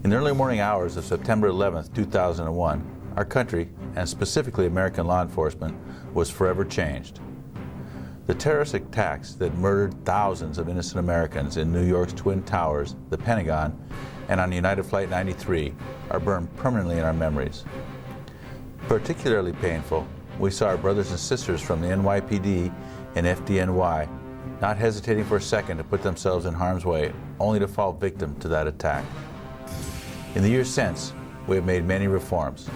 In the early morning hours of September 11, 2001, our country, and specifically American law enforcement, was forever changed. The terrorist attacks that murdered thousands of innocent Americans in New York's Twin Towers, the Pentagon, and on United Flight 93 are burned permanently in our memories. Particularly painful, we saw our brothers and sisters from the NYPD and FDNY not hesitating for a second to put themselves in harm's way, only to fall victim to that attack. In the years since, we have made many reforms,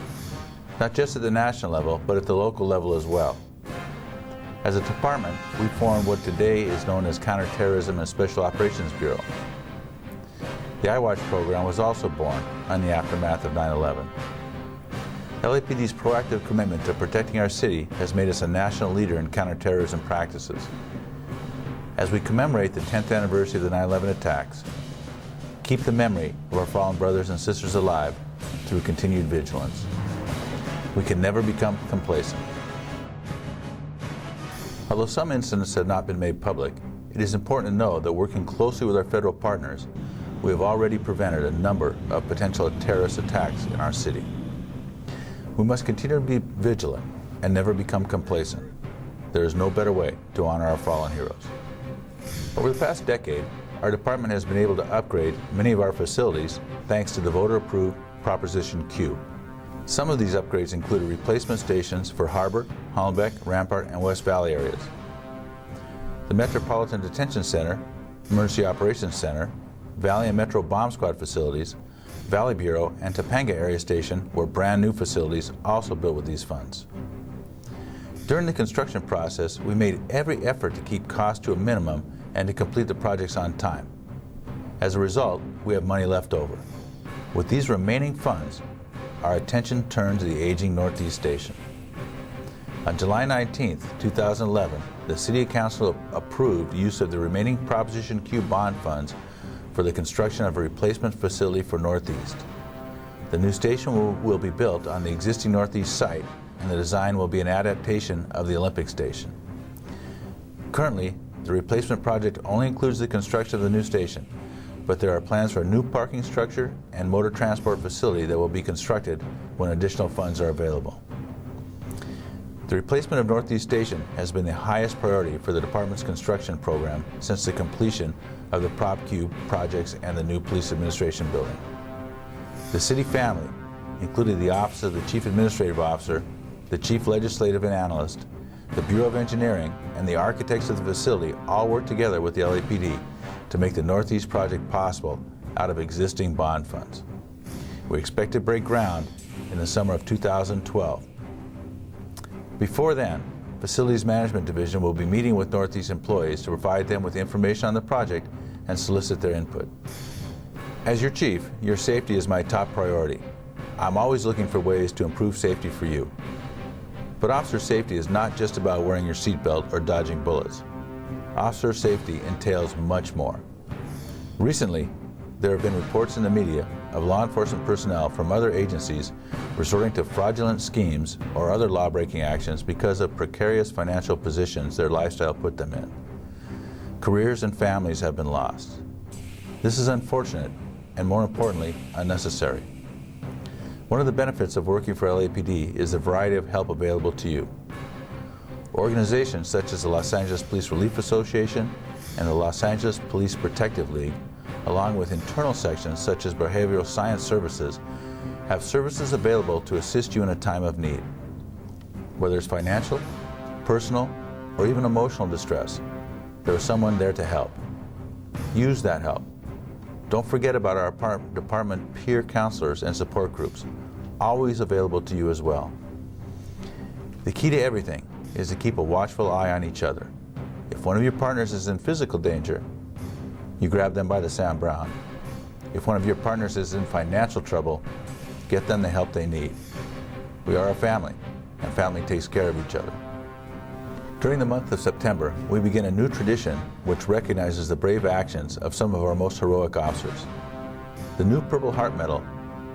not just at the national level, but at the local level as well. As a department, we formed what today is known as Counterterrorism and Special Operations Bureau. The iWatch program was also born in the aftermath of 9/11. LAPD's proactive commitment to protecting our city has made us a national leader in counterterrorism practices. As we commemorate the 10th anniversary of the 9/11 attacks, keep the memory of our fallen brothers and sisters alive through continued vigilance. We can never become complacent. Although some incidents have not been made public, it is important to know that working closely with our federal partners, we have already prevented a number of potential terrorist attacks in our city. We must continue to be vigilant and never become complacent. There is no better way to honor our fallen heroes. Over the past decade, our department has been able to upgrade many of our facilities thanks to the voter-approved Proposition Q. Some of these upgrades included replacement stations for Harbor, Hollenbeck, Rampart, and West Valley areas. The Metropolitan Detention Center, Emergency Operations Center, Valley and Metro Bomb Squad facilities, Valley Bureau, and Topanga Area Station were brand new facilities also built with these funds. During the construction process, we made every effort to keep costs to a minimum and to complete the projects on time. As a result, we have money left over. With these remaining funds, our attention turned to the aging Northeast Station. On July 19, 2011, the City Council approved use of the remaining Proposition Q bond funds for the construction of a replacement facility for Northeast. The new station will be built on the existing Northeast site, and the design will be an adaptation of the Olympic Station. Currently, the replacement project only includes the construction of the new station, but there are plans for a new parking structure and motor transport facility that will be constructed when additional funds are available. The replacement of Northeast Station has been the highest priority for the department's construction program since the completion of the Prop Q projects and the new police administration building. The city family, including the Office of the Chief Administrative Officer, the Chief Legislative and Analyst, the Bureau of Engineering, and the architects of the facility all work together with the LAPD to make the Northeast project possible out of existing bond funds. We expect to break ground in the summer of 2012. Before then, Facilities Management Division will be meeting with Northeast employees to provide them with information on the project and solicit their input. As your chief, your safety is my top priority. I'm always looking for ways to improve safety for you. But officer safety is not just about wearing your seatbelt or dodging bullets. Officer safety entails much more. Recently, there have been reports in the media of law enforcement personnel from other agencies resorting to fraudulent schemes or other law-breaking actions because of precarious financial positions their lifestyle put them in. Careers and families have been lost. This is unfortunate and, more importantly, unnecessary. One of the benefits of working for LAPD is the variety of help available to you. Organizations such as the Los Angeles Police Relief Association and the Los Angeles Police Protective League, along with internal sections such as Behavioral Science Services, have services available to assist you in a time of need. Whether it's financial, personal, or even emotional distress, there is someone there to help. Use that help. Don't forget about our department peer counselors and support groups, always available to you as well. The key to everything is to keep a watchful eye on each other. If one of your partners is in physical danger, you grab them by the Sam Brown. If one of your partners is in financial trouble, get them the help they need. We are a family, and family takes care of each other. During the month of September, we begin a new tradition which recognizes the brave actions of some of our most heroic officers. The new Purple Heart Medal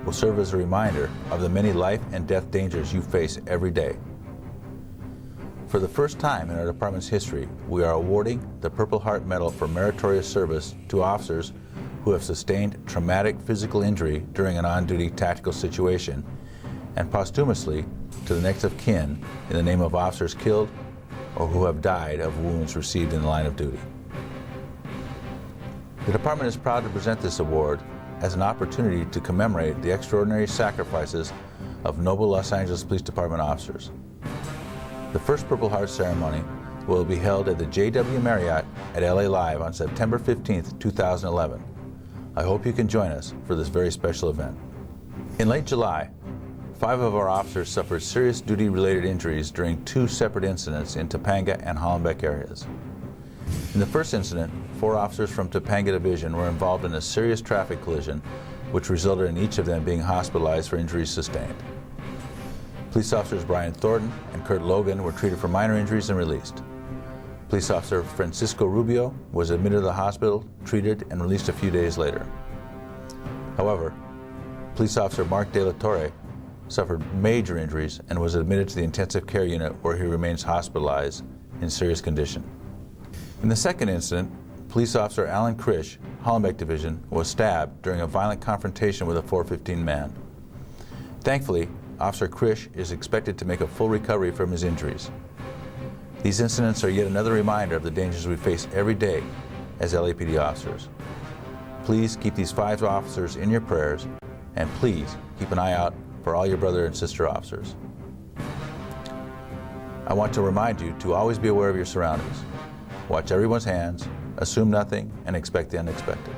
will serve as a reminder of the many life and death dangers you face every day. For the first time in our department's history, we are awarding the Purple Heart Medal for meritorious service to officers who have sustained traumatic physical injury during an on-duty tactical situation, and posthumously to the next of kin in the name of officers killed or who have died of wounds received in the line of duty. The Department is proud to present this award as an opportunity to commemorate the extraordinary sacrifices of noble Los Angeles Police Department officers. The first Purple Heart ceremony will be held at the JW Marriott at LA Live on September 15th, 2011. I hope you can join us for this very special event. In late July, 5 of our officers suffered serious duty-related injuries during 2 separate incidents in Topanga and Hollenbeck areas. In the first incident, 4 officers from Topanga Division were involved in a serious traffic collision, which resulted in each of them being hospitalized for injuries sustained. Police officers Brian Thornton and Kurt Logan were treated for minor injuries and released. Police officer Francisco Rubio was admitted to the hospital, treated, and released a few days later. However, police officer Mark De La Torre suffered major injuries and was admitted to the intensive care unit where he remains hospitalized in serious condition. In the second incident, police officer Alan Krish, Hollenbeck Division, was stabbed during a violent confrontation with a 415 man. Thankfully, Officer Krish is expected to make a full recovery from his injuries. These incidents are yet another reminder of the dangers we face every day as LAPD officers. Please keep these 5 officers in your prayers, and please keep an eye out for all your brother and sister officers. I want to remind you to always be aware of your surroundings. Watch everyone's hands, assume nothing, and expect the unexpected.